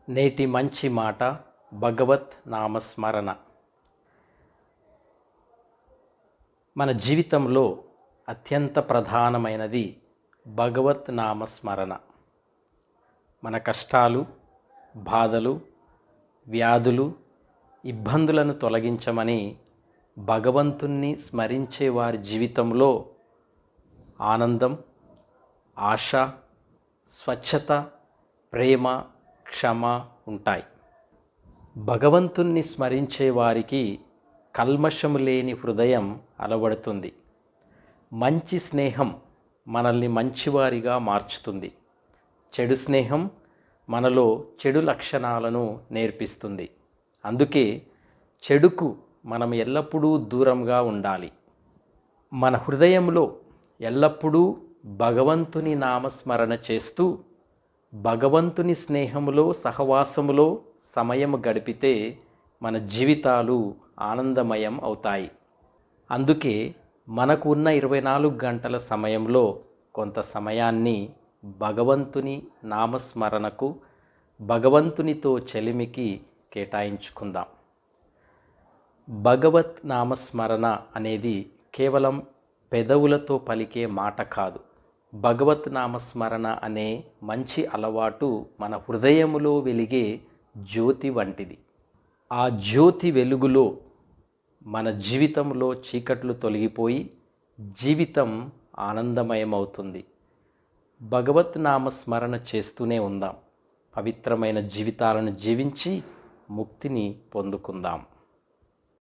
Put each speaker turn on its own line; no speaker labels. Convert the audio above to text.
నేటి మంచి మాట భగవత్ నామస్మరణ. మన జీవితంలో అత్యంత ప్రధానమైనది భగవత్ నామస్మరణ. మన కష్టాలు, బాధలు, వ్యాధులు, ఇబ్బందులను తొలగించమని భగవంతుణ్ణి స్మరించే వారి జీవితంలో ఆనందం, ఆశ, స్వచ్ఛత, ప్రేమ, క్షమ ఉంటాయి. భగవంతుణ్ణి స్మరించే వారికి కల్మషము లేని హృదయం అలవడుతుంది. మంచి స్నేహం మనల్ని మంచివారిగా మార్చుతుంది. చెడు స్నేహం మనలో చెడు లక్షణాలను నేర్పిస్తుంది. అందుకే చెడుకు మనం ఎల్లప్పుడూ దూరంగా ఉండాలి. మన హృదయంలో ఎల్లప్పుడూ భగవంతుని నామస్మరణ చేస్తూ భగవంతుని స్నేహములో, సహవాసములో సమయం గడిపితే మన జీవితాలు ఆనందమయం అవుతాయి. అందుకే మనకు ఉన్న 24 గంటల సమయంలో కొంత సమయాన్ని భగవంతుని నామస్మరణకు, భగవంతునితో చెలిమికి కేటాయించుకుందాం. భగవత్ నామస్మరణ అనేది కేవలం పెదవులతో పలికే మాట కాదు. భగవత్ నామస్మరణ అనే మంచి అలవాటు మన హృదయములో వెలిగే జ్యోతి వంటిది. ఆ జ్యోతి వెలుగులో మన జీవితంలో చీకట్లు తొలగిపోయి జీవితం ఆనందమయమవుతుంది. భగవత్ నామస్మరణ చేస్తూనే ఉందాం. పవిత్రమైన జీవితాలను జీవించి ముక్తిని పొందుకుందాం.